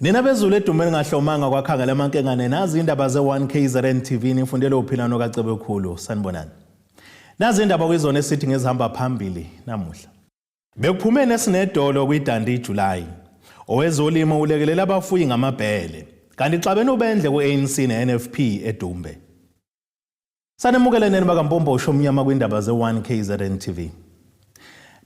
Nina bezulu edumeni ngahlomanga kwakhangela amankengane nazi indaba ze1KZN TV nifundele uphilano kaCebekhulu sanibonani. Nazi indaba kwizona esithi ngezihamba phambili namuhla. Bekuphume nesinedolo kwidandi iJuly. Owezolimo ulekelela abafuyi ngamabhele. Kanti xabene ubendle ku-ANC ne-NFP eDumbe. Sanemukele nene bakaMpombo Shomnyama kwindaba ze1KZN TV.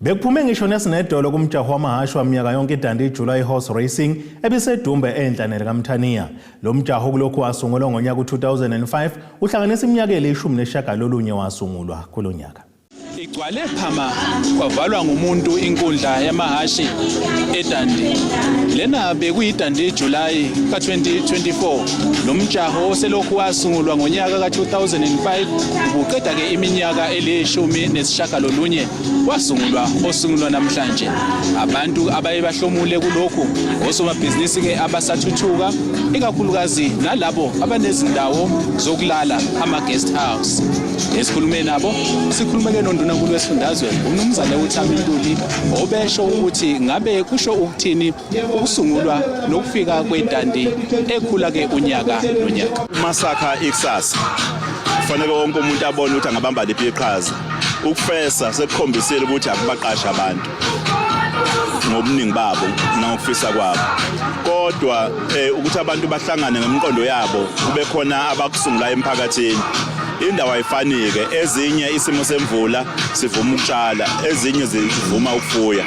Bekuphume ngisho nesinedolo kumjaho wamahashi waminyaka yonke idandi iJuly Horse Racing ebisedumbe enhlanele kaMthaniya. Lo mjaho kulokhu wasungulwa ngonyaka u2005 uhlanganisa iminyaka eli-19 wasungulwa kulonyaka. Igcwale phama kwavalwa ngumuntu inkundla yamahashi eDandi. Lena bekuyidandi iJuly ka2024. Lo mjaho oselokhu wasungulwa ngonyaka ka2005 uqeda ke iminyaka eli-19 wasungulwa namhlanje. Abantu abaye bahlomule kulokhu osomabhizinisi ke abasathuthuka ikakhulukazi nalabo abanezindawo zokulala ama-guest house. Esikhulume nabo sikhulumeke noNdunankulu wesifundazwe uMnumzane uThami Ntuli obesho ukuthi ngabe kusho ukuthini ukusungulwa nokufika kwedandi ekhula ke unyaka nonyaka. Masakha ikusasa kufanele wonke umuntu abone ukuthi angabamba liphi iqhaza. Ukufesa sekukhombisile ukuthi akubaqasha abantu ngobuningi babo nangokufisa kwabo. Kodwa ukuthi abantu bahlangane ngemiqondo yabo kube khona abakusungula emphakathini. Indawo ayifanike, ezinye isimo semvula sivuma ukutshala, ezinye zivuma ukufuya.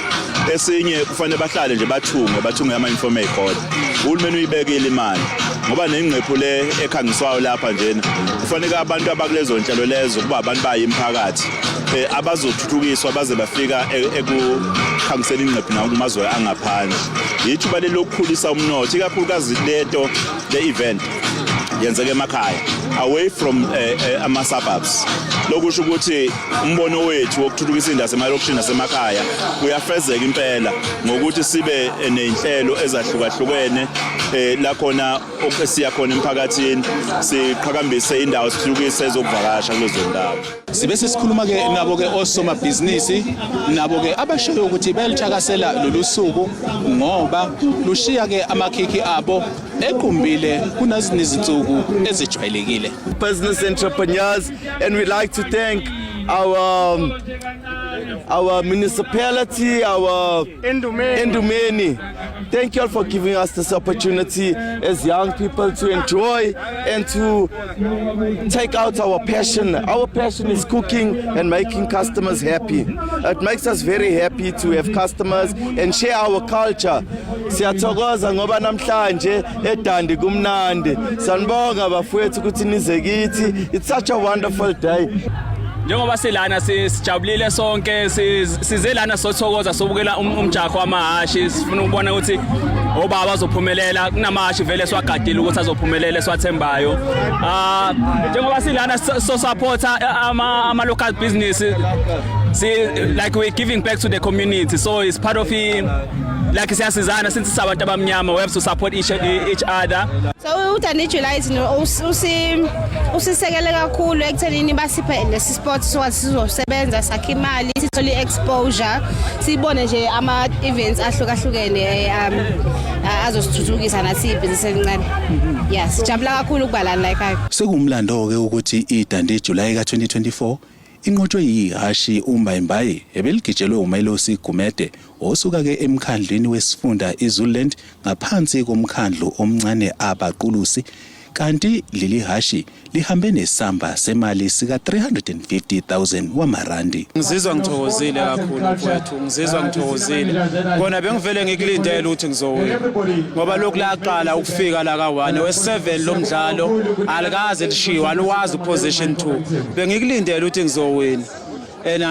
Esinye kufanele bahlale nje bathunge ama-informal code. Uhulumeni uyibekile imali ngoba nengqephu le ekhangiswayo lapha njena. Kufanele abantu abakulezo nhlelo lezo kuba abantu bayimphakathi abazothuthukiswa baze bafika ekukhangiseni ingqephu nakumazwe angaphandle. Yithuba lokukhulisa umnotho ikakhulukazi leto le-event yenzeke emakhaya away from ama-suburbs. Lokusho ukuthi umbono wethu wokuthuthukisa indawo emalokishini nasemakhaya uyafezeka impela ngokuthi sibe nezinhlelo ezahlukahlukene la khona okusiya khona emphakathini siqhakambise indawo sithuthukise ezokuvakasha kulezo ndawo. Sibe sesikhuluma ke nabo ke osomabhizinisi nabo ke abashoyo ukuthi belithakasela lolu suku ngoba lushiya ke amakhikhi abo equmbile kunezinye izinsuku ezijwayelekile. Business entrepreneurs, and we like to thank our municipality, our Endumeni. Thank you all for giving us this opportunity as young people to enjoy and to take out our passion. Our passion is cooking and making customers happy. It makes us very happy to have customers and share our culture. Siyathokoza ngoba namhlanje eDandi kumnandi. Sanibonga bafowethu ukuthi nize kithi. It's such a wonderful day. Njengoba silana sijabulile sonke size lana sothokoza sobukela umjaho wamahashi sifuna ukubona ukuthi obaba bazophumelela kunamahashi vele swagadile ukuthi azophumelela swathembayo. Njengoba silana so supporta ama local business, like we're giving back to the community, so it's part of it. Like siyasizana since sabantu abamnyama, we have to support each other. So uDandi iJuly usisekele kakhulu ekuthenini basiphe lesi sport sizosebenza sakhe imali sithole exposure sibone nje ama events ahlukahlukene azosithuthukisa nathi ibhizinisi elincane. Yes, sijabula kakhulu ukuba lana like Sekumlando ke ukuthi iDandi iJuly ka2024 inqotshwe yihashi uMbayimbayi ebeligijelwe uMelosi Gumede osuka ke emkhandlweni wesifunda iZululand ngaphansi komkhandlu omncane abaqulusi. Kanti leli hashi lihambe nesamba semali sika 350,000 wamarandi. Ngizizwa ngithokozile kakhulu mfowethu, ngizizwa ngithokozile. Kona bengivele ngikulindele ukuthi ngizowina. Ngoba lokhu laqala ukufika la ka1 we7 lomdlalo alikaze lishiwa alwazi position 2. Bengikulindele ukuthi ngizowina.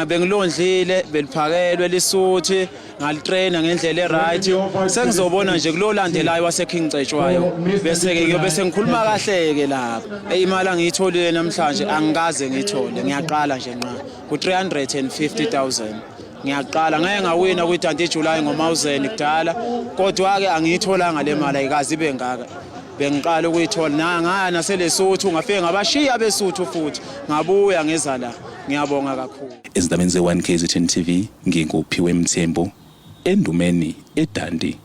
Bengilondlile beliphakelwe lisuthi ngalitraina ngendlela eright sengizobona nje kulolandelayo waseKing Cetshwayo bese ke kuyobe sengikhuluma kahle ke lapha imali angiyitholile namhlanje angikaze ngithole ngiyaqala nje nqa ku350,000 ngiyaqala ngeke ngawina kwiDandi iJuly ngo1000 kudala kodwa ke angiyitholanga le mali ayikazi ibe ngaka bengiqala ukuyithola ngana selesothu ngafike ngabashiya besuthu futhi ngabuya ngeza la. Ngiyabonga kakhulu. Ezindabeni ze1KZN TV nginguphiwe Mthembu endumeni eDandi.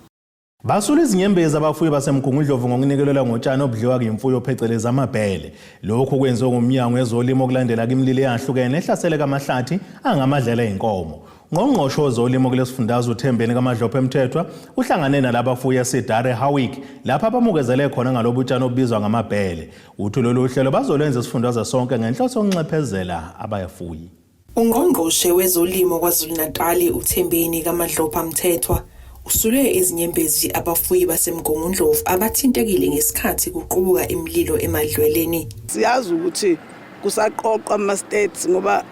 Basula izinyembezi abafuyi basemgungundlovu ngokunikelelwa ngotshani obudliwa kuyimfuyo phecelezi amabhele. Lokho kwenziwe ngumnyango wezolimo okulandela imililo eyahlukene ehlasele kaMahlathi angamadlela einkomo. Ngongqosho wezolimo kulesifundazwe uThembeni kaMadlophe Mthethwa uhlangane nalabafuyi eSidare Howick lapha abamukezele khona ngalobutshani obizwa ngamabhele. Uthi lolu hlelo bazolwenza isifundazwe sonke ngenhloso yokunxephezela abayafuyi. Ungqongqoshe wezolimo KwaZulu-Natal uThembeni kaMadlophe Mthethwa usule izinyembezi abafuyi basemgungundlovu abathintekile ngesikhathi kuqubuka imililo emadlweleni. Siyazi ukuthi kusaqoqwa ama-states ngoba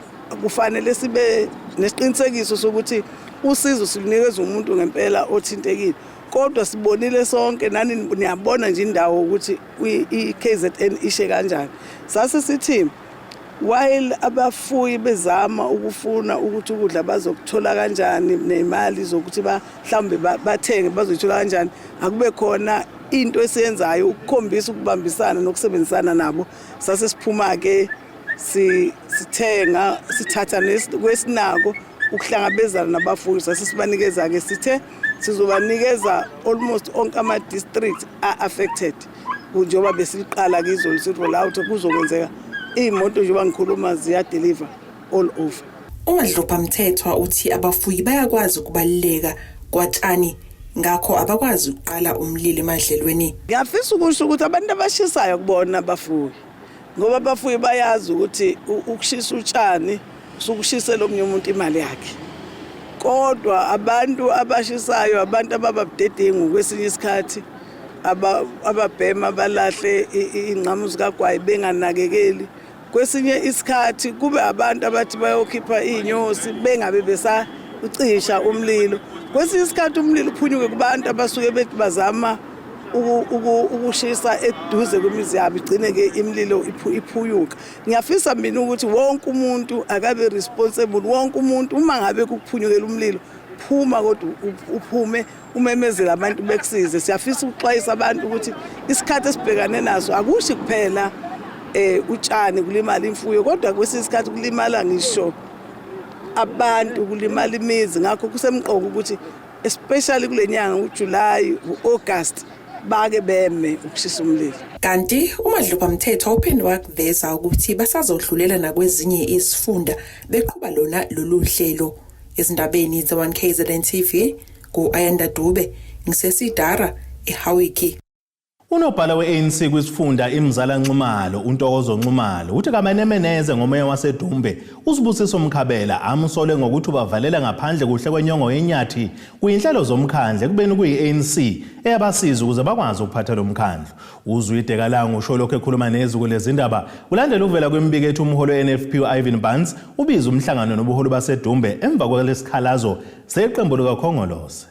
kufanele sibe nesiqinisekiso sokuthi usizo silunikeza umuntu ngempela othintekile. Kodwa sibonile sonke nani niyabona nje indawo ukuthi iKZN ishe kanjani. Sase sithi while abafuyi bezama ukufuna ukuthi ukudla bazokuthola kanjani nemali zokuthi mhlambe bathenge bazothola kanjani, akube khona into esiyenzayo ukukhombisa ukubambisana nokusebenzisana nabo. Sase siphuma ke sithenga sithatha kwesinako ukuhlangabezana nabafuyi. Sase sibanikeza ke sithe sizobanikeza almost onke ama districts affected njengoba besiqala kizo lisitho la ukuthi kuzokwenzeka imoto njengoba ngikhuluma ziya deliver all over. uMadlophe Mthethwa uthi abafuyi bayakwazi ukubaluleka kwatshani ngakho abakwazi ukuqala umlilo emadlelweni. Ngiyafisa ukusho ukuthi abantu abashisayo kubona abafuyi ngoba abafuyi bayazi ukuthi ukushisa utshani sukushisela omnye umuntu imali yakhe. Kodwa abantu abashisayo abantu abababudedengu kwesinye isikhathi ababhema balahle ingqamu zikagwayi benganakekeli. Kwesinye isikhathi kube abantu abathi bayokhipha inyosi bengabe besacisha umlilo. Kwesinye isikhathi umlilo uphunyuke kubantu abasuke bethi bazama ukushisa eduze kwemizi yabo igcine ke imililo iphuyuka. Ngiyafisa mina ukuthi wonke umuntu akabe responsible, wonke umuntu uma ngabe kuphunyukela umlilo phuma kodwa uphume umemezela abantu bekusize. Siyafisa ukuxwayisa abantu ukuthi isikhathi esibhekane naso akushi kuphela utshani kulimala imfuyo kodwa kwesinye isikhathi kulimala ngisho abantu, kulimala imizi. Ngakho kusemqoka ukuthi especially kulenyanga uJuly uAugust bake beme ukushisa umlilo. Kanti uMadlophe Mthethwa uphinde wakuveza ukuthi basazodlulela nakwezinye izifunda beqhuba lolu hlelo. Ezindabeni ze1KZN TV ku-Ayanda Dube ngisesidara eHowick. Unobhala we-ANC kwisifunda iMzala Nxumalo uNtokozo Nxumalo uthi kamenemeneze ngomeya waseDumbe uSibusiso Mkhabela amsole ngokuthi bavalela ngaphandle kuhle kwenyongo yenyathi kuyinhlelo zomkhandle kubeni kuyi-ANC eyabasiza ukuze bakwazi ukuphatha lo mkhandlo. Uzwide Kalango usho lokho ekhuluma neziko lezindaba ulandela uvela kwemibiko ethi umholo we-NFP uIvan Barnes ubiza umhlangano nobuholi baseDumbe emva kwalesikhalazo seqembu likaKhongolose.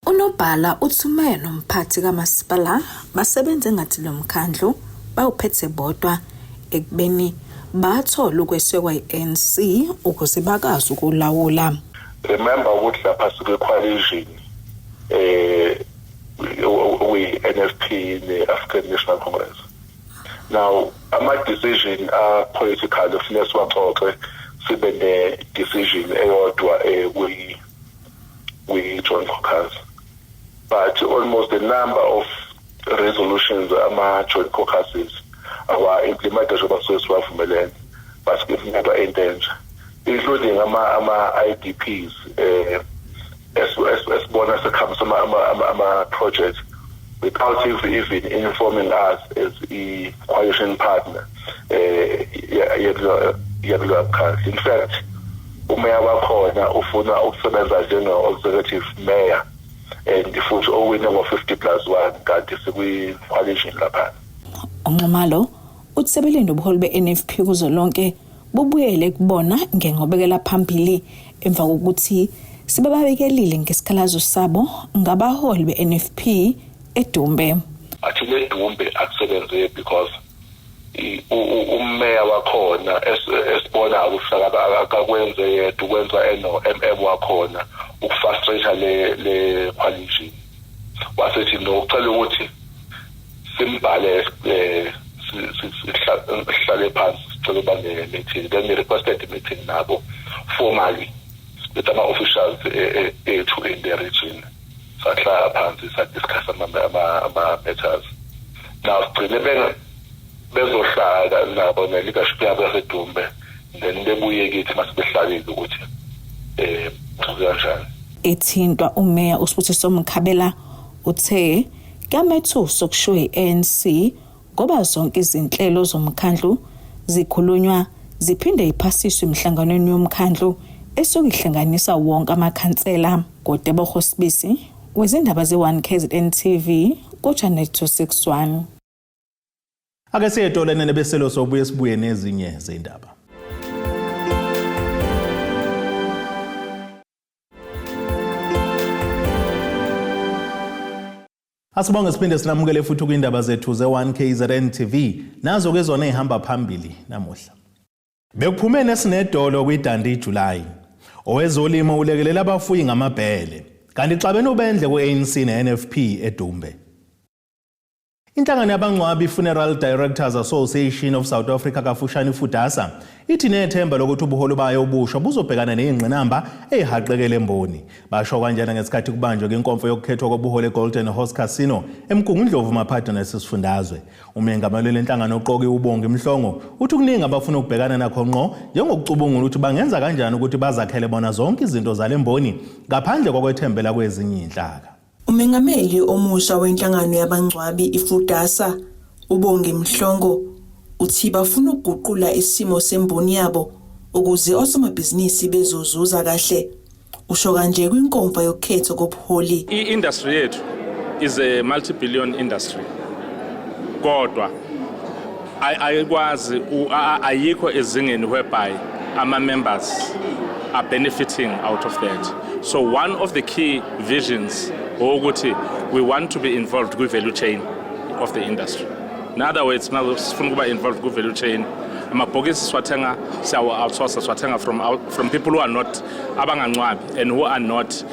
Unobhala uthumela nomphathi kamasipala basebenze ngathi lo mkhandlu bawuphethe bodwa ekubeni bathola ukwesekwa yi-ANC ukuze bakwazi ukulawula. Remember ukuthi lapha sikwe coalition we NFP ne-African National Congress. Now ama decision are political kufanele siwaxoxe sibe ne decision eyodwa we join caucus. But almost the number of resolutions ama-joint caucuses are implemented over siwavumelene basikifuneka entenja including ama-IDPs esibona sekhambisa ama-project without even informing us as a coalition partner yakuloya mkhandlu. In fact umeya wakhona ufuna ukusebenza njenge-executive mayor and futhi owine ngo-50+1 kanti sikwi-coalition lapha. uNxumalo uthi sebelinde ubuholi be-NFP kuzolonke bubuyele kubona ngenqobekela phambili emva kokuthi sibebabekelile ngesikhalazo sabo ngabaholi be-NFP eDumbe. Athi leDumbe akusebenze because ummeya wakhona esibona ukuhlala akakwenze yedwa ukwenza no-MM wakhona ukufrustrate le coalition. Wasethi no ucela ukuthi simbhale sihlale phansi sicela bane meeting. Then we requested the meeting nabo formally with ama officials ethu in the region sahlala phansi sadiscuss ama-matters. Now sigcine bezohlala nabo ne-leadership yabo yasedumbe, then bebuye kithi masibehlalile ukuthi kanjani. Ethintwa umeya uSibusiso Mkhabela uthe kamethuso kushiwo i-ANC ngoba zonke izinhlelo zomkhandlu zikhulunywa ziphinde iphasiswe emhlanganweni yomkhandlu esuke ihlanganisa wonke amakhansela. Godebo Sibisi wezindaba ze1KZN TV kuChannel 261. Ake siyetolene nebeselo sobuye sibuye nezinye zindaba. Asibonge siphinde sinamukele futhi kwindaba zethu ze1KZN TV nazo ke zona ehamba phambili namuhla. Bekuphume nesinedolo kwidandi July. Owezolimo ulekelela abafuyi ngamabhele kanti xabene ubendle ku-ANC ne-NFP eDumbe. Inhlangano yabangcwabi Funeral Directors Association of South Africa kafushane FUDASA ithi nethemba lokuthi ubuholo bayo obusha buzobhekana nezingqinamba ezihaqekele emboni. Basho kanjena ngesikhathi kubanjwe inkonzo yokukhethwa kobuholo eGolden Horse Casino eMkungundlovu maphata nesifundazwe. Umengameli lenhlangano uqoki ubonge Mhlongo uthi kuningi abafuna ukubhekana nakho ngqo njengokucubungula ukuthi bangenza kanjani ukuthi bazakhele bona zonke izinto zalemboni ngaphandle kokwethembela kwezinye inhlaka. Umengameli omusha wenhlangano yabangcwabi iFUDASA ubonge Mhlongo uthi bafuna ukuguqula isimo semboni yabo ukuze osomabhizinisi bezozuza kahle. Usho kanje kwinkonzo yokukhetho kobuholi. I-industry yethu is a multi-billion industry. Kodwa ayikwazi ayikho ezingeni whereby ama-members are benefiting out of that. So one of the key visions ukuthi we want to be involved with value chain of the industry. In other words, sifuna kuba involved with value chain. Amabhokisi siwathenga siyawa outsource siwathenga from people who are not abangangcwabi and who are not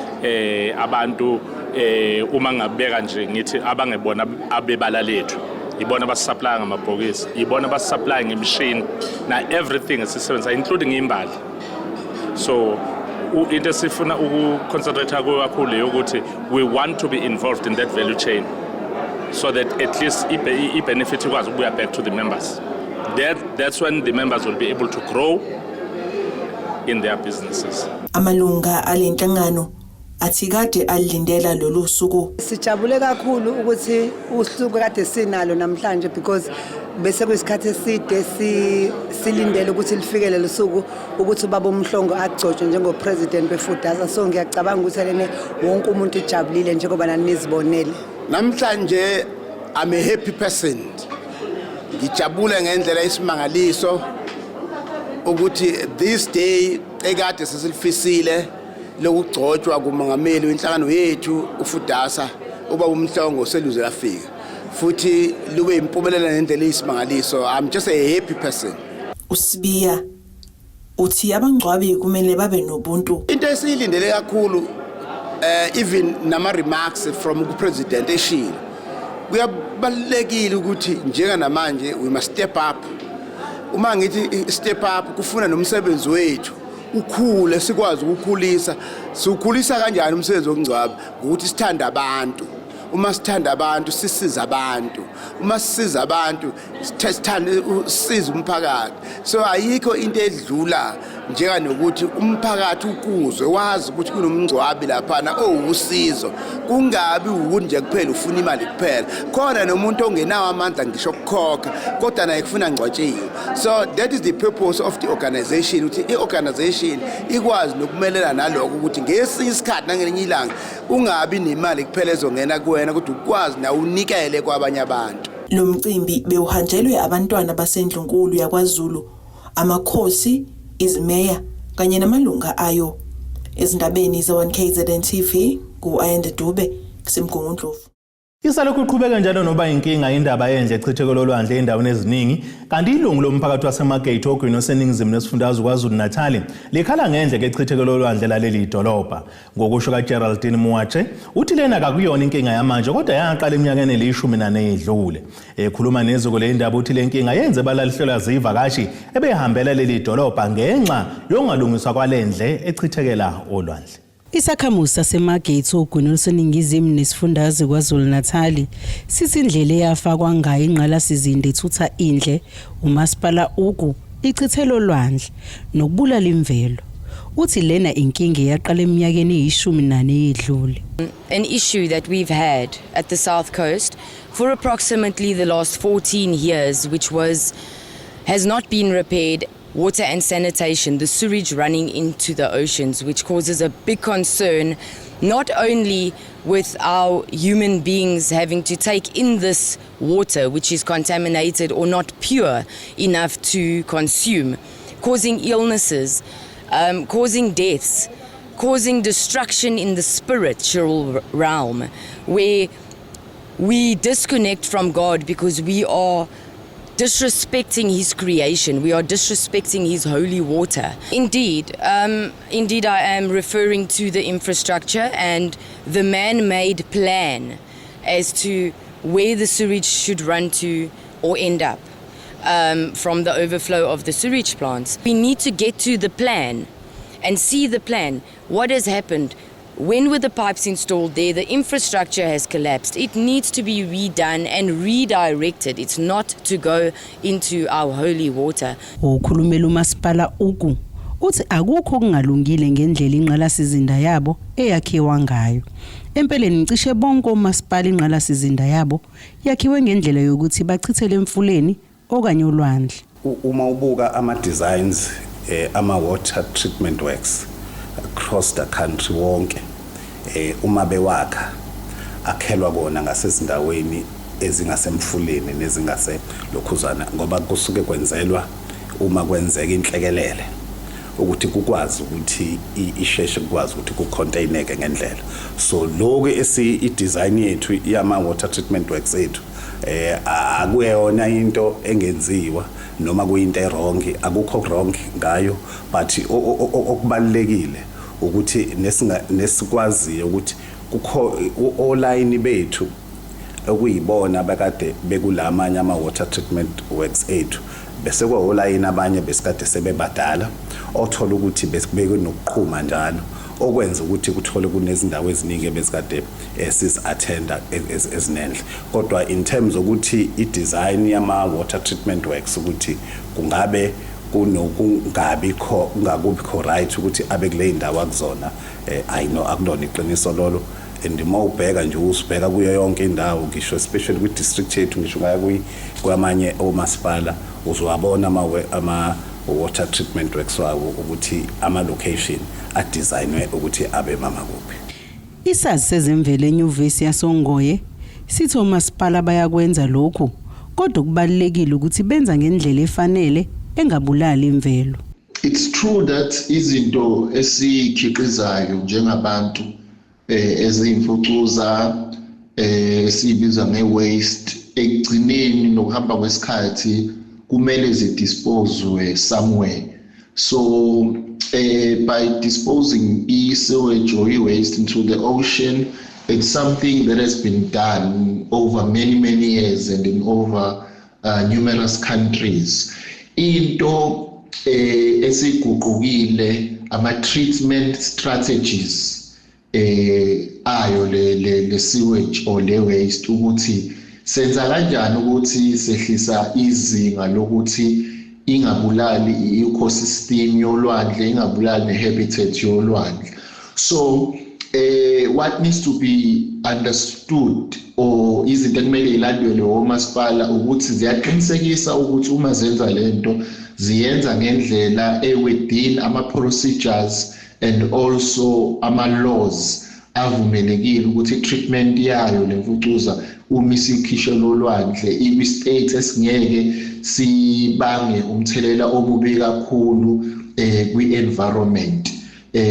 abantu uma ngabeka nje ngithi abangebona abebala lethu. Ibona abasupply ngamabhokisi, ibona abasupply ngemishini na everything esisebenza including imbali. So into sifuna ukuconcentrate kakhulu ukuthi we want to be involved in that value chain so that at least i-benefit ikwazi ukubuya back to the members. That's when the members will be able to grow in their businesses. Amalunga alenhlangano athi kade alindela lolu suku. Sijabule kakhulu ukuthi usuku kade sinalo namhlanje because bese kwesikhathi eside silindele ukuthi lifikele lesuku ukuthi ubaba uMhlongo agcotshwe njengopresident weFUDASA. So ngiyacabanga ukuthi lene wonke umuntu ujabulile njengoba nanizibonele. Namhlanje I'm a happy person. Ngijabule ngendlela isimangaliso ukuthi this day ekade sesilifisile lokugcotshwa kumongameli wenhlangano yethu uFUDASA ubaba uMhlongo seluze lafika. Futhi lube impumelelo nendlela isimangaliso. I'm just a happy person. Usibiya uthi abangcwabi kumele babe nobuntu. Into esiyilindele kakhulu even nama remarks from upresident eshilo. Kuyabalekile ukuthi njenga namanje we must step up. Uma ngithi step up kufuna nomsebenzi wethu ukhule sikwazi ukukhulisa. Sikhulisa kanjani umsebenzi wokungcwaba? Ukuthi sithanda abantu. Uma sithanda abantu sisiza abantu, uma sisiza abantu sithanda usiza umphakathi. So ayikho into edlula njenga nokuthi umphakathi ukuzwe wazi ukuthi kunomngcwabi lapha usizo, kungabi ukuthi nje kuphela ufuna imali kuphela, khona nomuntu ongenawo amandla ngisho ukukhokha kodwa naye kufuna ngcwatshiwe. So that is the purpose of the organization, ukuthi iorganization ikwazi nokumelela naloko ukuthi ngesinye isikhathi nangelinye ilanga ungabi nemali kuphela ezongena kuwena kodwa ukwazi na unikele kwabanye abantu. Lo mcimbi bewuhanjelwe abantwana basendlunkulu yakwaZulu, amakhosi, izimeya kanye namalunga ayo. Ezindabeni ze1KZN TV ku-Ayanda Dube kuseMgungundlovu. Isalokhu iqhubeka njalo noba inkinga indaba enhle echithekelo lwandle endaweni eziningi kanti ilungu lomphakathi waseMagate ogwini oseningizimu nesifundazwe kwaZulu Natal likhala ngendle kechithekelo lwandle laleli idolobha. Ngokusho kaGeraldine Muache uthi lena akuyona inkinga yamanje kodwa yaqala eminyakeni eli14 edlule. Ekhuluma neziko le indaba uthi le nkinga yenze balalihlelwa zivakashi ebehambela leli idolobha ngenxa yongalungiswa kwalendle echithekela olwandle. Isakhamuzi saseMargate ogwini oluseningizimu nesifundazwe KwaZulu-Natal sithi indlela eyafakwa ngayo ingqalasizinda ethutha indle uMasipala ugu ichithelo lwandle nokubulala imvelo. Uthi lena inkinga yaqala eminyakeni eyishumi yedlule. An issue that we've had at the South Coast for approximately the last 14 years, which has not been repaired. Water and sanitation, the sewage running into the oceans, which causes a big concern, not only with our human beings having to take in this water, which is contaminated or not pure enough to consume, causing illnesses, causing deaths, causing destruction in the spiritual realm, where we disconnect from God because we are disrespecting his creation. We are disrespecting his holy water. Indeed, I am referring to the infrastructure and the man-made plan as to where the sewage should run to or end up from the overflow of the sewage plants. We need to get to the plan and see the plan. What has happened? When were the pipes installed there? The infrastructure has collapsed. It needs to be redone and redirected. It's not to go into our holy water. Ukhulumela uMasipala ugu uthi akukho kungalungile ngendlela ingqalasizinda yabo eyakhiwa ngayo. Empeleni ngicishe bonke oMasipala ingqalasizinda yabo yakhiwe ngendlela yokuthi bachithele emfuleni okanye olwandle. Uma ubuka ama designs ama water treatment works across the country wonke uma bewakha akhelwa kona ngasezindaweni ezingasemfuleni nezingase lokhuzana ngoba kusuke kwenzelwa uma kwenzeka inhlekelele ukuthi kukwazi ukuthi isheshe kukwazi ukuthi kucontaineke ngendlela. So lokho i-design yethu yama water treatment works ethu akuyona into engenziwa noma kuyinto wrong, akukho wrong ngayo, but okubalekile ukuthi nesikwazi ukuthi kukho online bethu okuyibona bakade bekulamanye ama water treatment works ethu bese kwa online abanye besikade sebebadala othola ukuthi besibeke nokuqhuma njalo okwenza ukuthi kuthole kunezindawo eziningi besikade sis attenda ezinendle. Kodwa in terms ukuthi i-design yama water treatment works ukuthi kungabe kungakubikho right ukuthi abe kule ndawo akuzona I know akulona iqiniso lolo. And uma ubheka nje usibheka kuyo yonke indawo ngisho especially kwi district yethu ngisho ngaya kwamanye omasipala uzowabona ama water treatment works wawo ukuthi ama location adesignwe ukuthi abe mama kuphi. Isazi sezemvelo eNyuvesi yaSongoye sithi omasipala bayakwenza lokho kodwa kubalekile ukuthi benza ngendlela efanele engabulali imvelo. It's true that izinto esikhiqizayo njengabantu ezimfucuza sibiza ngewaste ekugcineni nokuhamba kwesikhathi kumele zidisposewe somewhere. So by disposing e-sewage or e-waste into the ocean, it's something that has been done over many years and in over numerous countries. Into esiguqukile ama-treatment strategies ayo le sewage or le waste ukuthi senza kanjani ukuthi sehlisa izinga lokuthi ingabulali i-ecosystem yolwandle, ingabulali ne-habitat yolwandle. So what needs to be understood or izinto ekumele ilandwe omasipala ukuthi ziyaqinisekisa ukuthi uma zenza lento ziyenza ngendlela within ama-procedures and also ama-laws avumelekile ukuthi treatment yayo lemfucuza uma isikhishelo olwandle i-state esingeke sibange umthelela omubi kakhulu kwi-environment.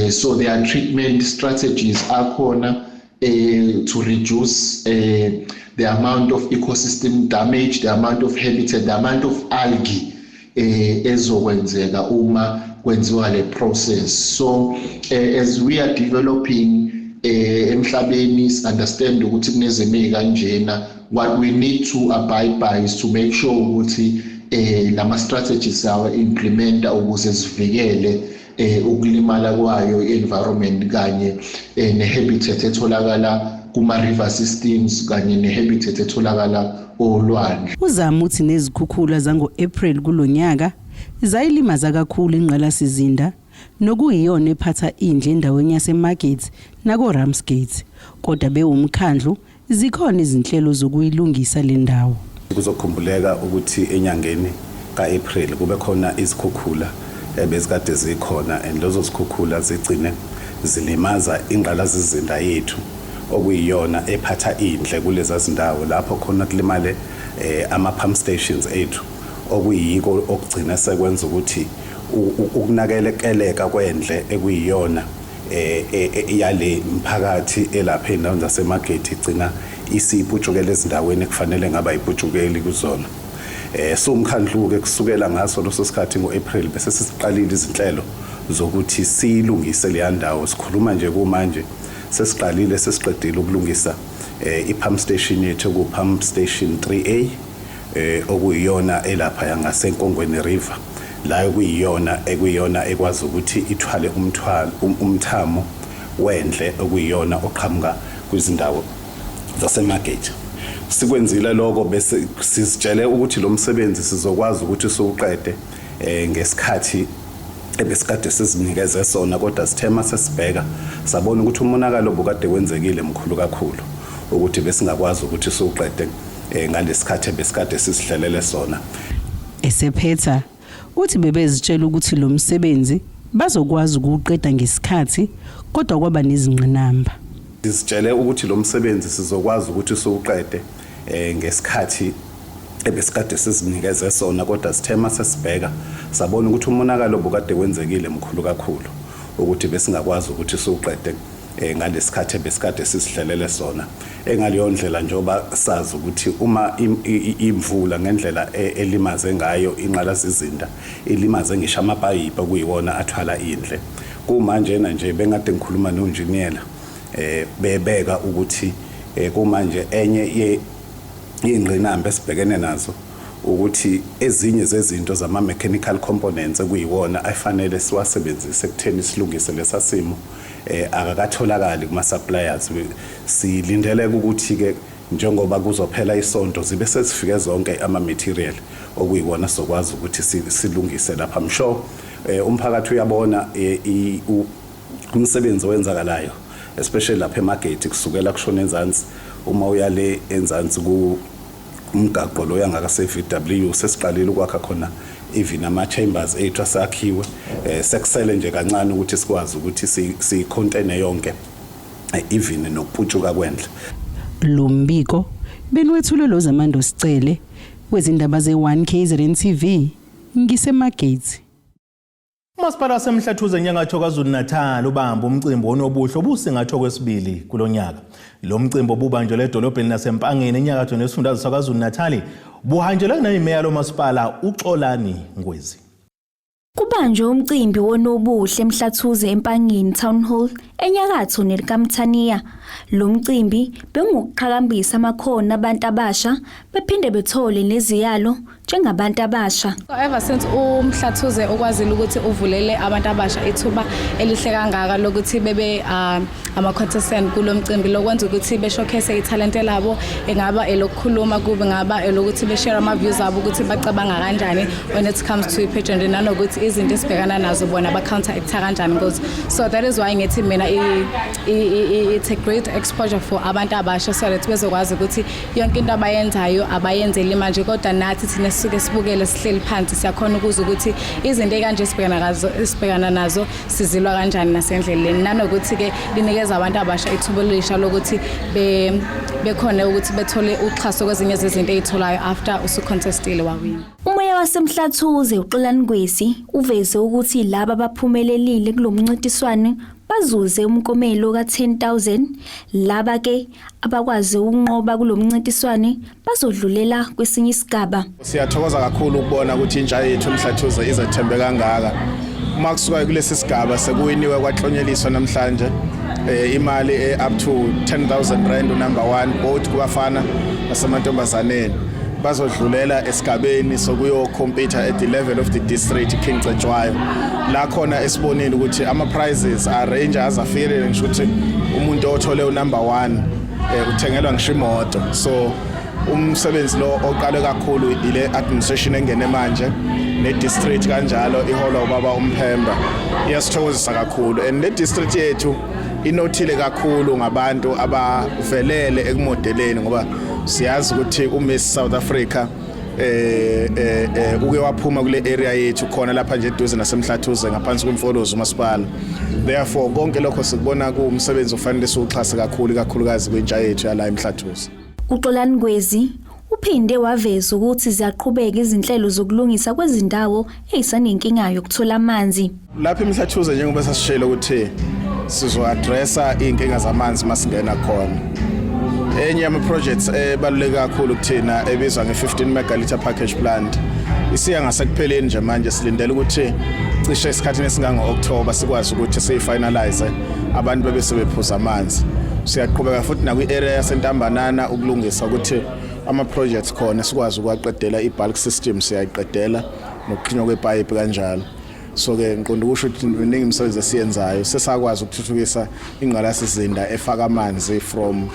So there are treatment strategies akhona to reduce the amount of ecosystem damage, the amount of habitat, the amount of algae ezokwenzeka uma kwenziwa le process. So as we are developing emhlabeni understand ukuthi kunezeme kanjena, what we need to abide by is to make sure ukuthi lama strategies our implementa ukuze sivikele ukulimala kwayo environment kanye nehabitat etholakala kuma river systems kanye nehabitat etholakala olwandle. Uzama uthi nezikhukhula zango-April kulonyaka zayilimaza kakhulu ingqalasizinda nokuyiyona ephatha indle endaweni yaseMarket nako-Ramsgate, kodwa bewumkhandlu zikhona izinhlelo zokuyilungisa le ndawo. Kuzokhumbuleka ukuthi enyangeni ka-April kube khona izikhukhula bezikade zikhona, and lezo zikhukhula zigcine zilimaza ingqalasizinda yethu okuyiyona ephatha indle kulezi zindawo lapho khona kulimale ama-pump stations ethu okuyiko okugcina sekwenza ukuthi ukunakelekeleka kwendle ekuyiyona yale mphakathi elapha endaweni zaseMarket igcina isiputshukela ezindaweni ekufanele ngaba iputshukeli kuzona. So umkhandlu ke kusukela ngaso leso sikhathi ngo-April bese sisiqalile izinhlelo zokuthi silungise le ndawo. Sikhuluma nje kumanje sesiqalile sesiqedile ukulungisa i-pump station yethu ku-pump station 3A okuyiyona elapha yangasenkongweni river, la ekuyiyona ekwazi ukuthi ithwale umthamo wendle okuyiyona oqhamuka kwizindawo zaseMarket. Sikwenzile lokho bese sisitshele ukuthi lo msebenzi sizokwazi ukuthi siwuqede ngesikhathi ebesikade sizinikeze sona, kodwa sithema sesibheka sabona ukuthi umonakalo obukade wenzekile mkhulu kakhulu ukuthi besingakwazi ukuthi siwuqede ngalesikhathi besikade sisihlelele sona. Esephetha uthi bebezitshela ukuthi lo msebenzi bazokwazi ukuqeda ngesikhathi, kodwa kwaba nezingqinamba. Sisitshele ukuthi lo msebenzi sizokwazi ukuthi siwuqede ngesikhathi ebesikade sizinikeze sona, kodwa sithema sesibheka sabona ukuthi umonakalo obukade wenzekile mkhulu kakhulu ukuthi besingakwazi ukuthi siwuqede ngalesikhathi besikade sisihlelele sona. Engaleyo ndlela njoba sazi ukuthi uma imvula ngendlela elimaze ngayo inqalasizinda ilimaze ngisho amapayipi kuyiwona athwala indle. Kumanje nje bengade ngikhuluma noengineer bebeka ukuthi kumanje enye yengqinamba esibhekene nazo ukuthi ezinye zezinto zama mechanical components kuyiwona afanele siwasebenzise ekutheni silungise lesa simo akakatholakali kuma suppliers. Silindele ukuthi ke njengoba kuzophela isonto zibe sesifike zonke ama material okuyiwona sokwazi ukuthi silungise lapha. Msho umphakathi uyabona umsebenzi owenzakalayo especially lapha eMarket kusukela kushona enzansi. Uma uyale enzansi ku umgaqo lo yangaka se-VW sesiqalile ukwakha khona even ama-chambers ethu asakhiwe, sekusele nje kancane ukuthi sikwazi ukuthi sicontaine yonke even nokuputshuka kwendle. Lo mbiko benwethulo lo Zamando Sicele wezindaba ze1KZN TV ngiseMarket. Umasipala waseMhlathuze enyakatho KwaZulu-Natal ubamba umcimbi onobuhle obusingatho kwesibili kulonyaka. Lo mcimbi obubanjelwe edolobheni laseMpangeni enyakatho nesifundazwe saKwaZulu-Natal buhanjelwe nayimeya lomasipala uXolani Ngwezi. Kubanjwe umcimbi wonobuhle eMhlathuze eMpangeni Town Hall enyakatho neLikamthaniya. Lo mcimbi bengukuqhakambisa amakhono abantu abasha bephinde bethole neziyalo njengabantu abasha. Ever since uMhlathuze ukwazile ukuthi uvulele abantu abasha ithuba elihle kangaka lokuthi bebe ama-contestant kulo mcimbi lokwenza ukuthi be-showcase ithalente labo, engaba elokukhuluma kube ngaba elokuthi be-share ama-views abo ukuthi bacabanga kanjani when it comes to i-pageant nanokuthi izinto esibhekana nazo bona ba-counter-acta kanjani ngozi. So that is why ngithi mina it's a great exposure for abantu abasha so that bezokwazi ukuthi yonke into abayenzayo abayenzeli manje kodwa nathi thina sisuke sibukele sihleli phansi siyakhona ukuza ukuthi izinto ekanje esibhekana nazo sizilwa kanjani nasendleleni nanokuthi ke linikeza abantu abasha ithuba elisha lokuthi bekhona ukuthi bethole uxhaso kwezinye zezinto ezitholayo after usucontestile wawina. Umoya waseMhlathuze uXolani Ngwezi uveze ukuthi laba abaphumelelile kulomncintiswano bazuze umkomelo ka10,000. Laba ke abakwazi ukunqoba kulomncintiswano bazodlulela kwesinye isigaba. Siyathokoza kakhulu ukubona ukuthi intsha yethu eMhlathuze izethembe kangaka. Uma kusuka kulesi sigaba sekuwiniwe kwahlonyeliswa namhlanje imali up to 10,000 rand number 1 both kubafana nasemantombazaneni. bazodlulela esigabeni sokuyocompete at the level of the district King Cetshwayo la khona esibonile ukuthi ama prizes arrangers afikelele ngisho ukuthi umuntu othole number 1 uthengelwa ngisho imoto. So umsebenzi lo oqale kakhulu ile administration engene manje ne district kanjalo ihola ubaba uMphemba iyasithokozisa kakhulu, and le district yethu inothile kakhulu ngabantu abavelele ekumodeleni ngoba siyazi ukuthi uMiss South Africa uke waphuma kule area yethu khona lapha nje eduze nasemhlathuze ngaphansi kwemfolozo umasipala. Therefore konke lokho sikubona kuumsebenzi ofanele siuxhase kakhulukazi kwentsha yethu yala emhlathuze. uXolani Ngwezi uphinde waveza ukuthi ziyaqhubeka izinhlelo zokulungisa kwezindawo ezisanenkinga yokuthola amanzi. Lapha emhlathuze njengoba sasishela ukuthi sizo-addressa iy'nkinga zamanzi masingena khona. Enye yama projects ebaluleke kakhulu kuthina ebizwa nge-15 megaliter package plant isiya ngasekupheleni nje manje silindele ukuthi cishe esikhathini esingango-October sikwazi ukuthi siyifinalize abantu bebe sebephuza amanzi. Siyaqhubeka futhi nakwi-area yaseNtambanana ukulungisa ukuthi ama-projects khona sikwazi ukuwaqedela i-bulk system siyayiqedela nokuqhinywa kwepayipi kanjalo. So-ke ngiqonda ukusho ukuthi iningi imisebenzi esiyenzayo sesakwazi ukuthuthukisa ingqalasizinda efaka amanzi from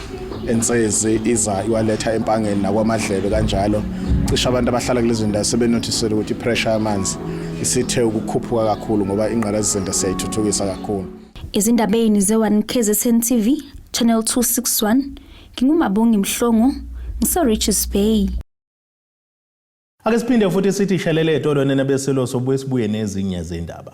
Ensezi iza iwaletha empangeni nakwaMadlebe kanjalo. Cishe abantu abahlala kulezi zindawo sebenothisele ukuthi i-pressure yamanzi isithe ukukhuphuka kakhulu ngoba ingqalasizinda siyayithuthukisa kakhulu. Izindabeni ze1 KZN TV Channel 261 ngingumabongi Mhlongo ngise-Richards Bay. Ake siphinde futhi sithi shelele etolweni nebeselo sobuye sibuye nezinye zendaba.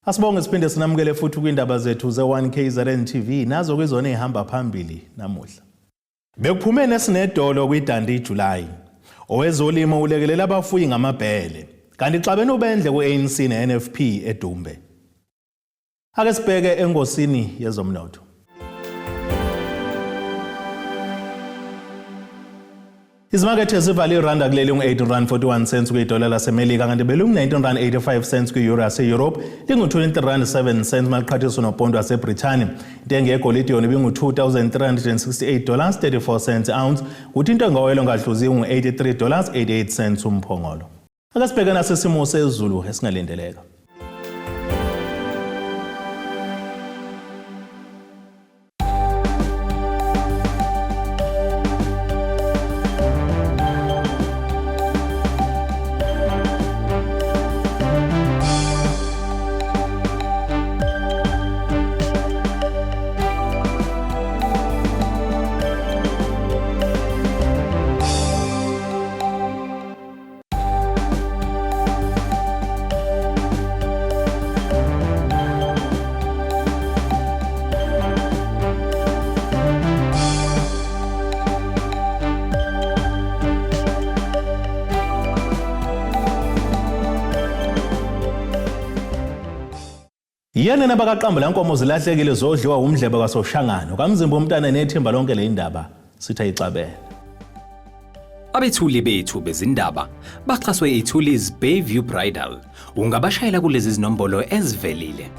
Asibonge siphinde sinamukele futhi kwindaba zethu ze1 KZN TV nazo kwizona ehamba phambili namuhla. Bekuphume nesinedolo kwidandi July. Owezolimo ulekelela abafuyi ngamabhele. Kanti xabene ubendle ku-ANC ne-NFP eDumbe. Ake sibheke engosini yezomnotho. Izimakethe zivale iranda kuleli ngu-18.41 kwidola laseMelika kanti belungu 19.85 kwi-euro yase-Europe lingu-23.07 maqhathiswa nopondo waseBrithani. Intengo yegolide yona $2,368.34 ounce kuthi intengo kaoyilo ngadluziwe ngu-$83.88 umphongolo. Ake sibheke nasesimo sezulu esingalindeleka. Yena nabakaqamba lankomo zilahlekile zodliwa umdlebe kwasoshangano kamzimba umntana nethemba lonke le indaba sitha ixabene. Abethuli bethu bezindaba baxhaswe iThulis Bayview Bridal. Ungabashayela kulezi zinombolo ezivelile.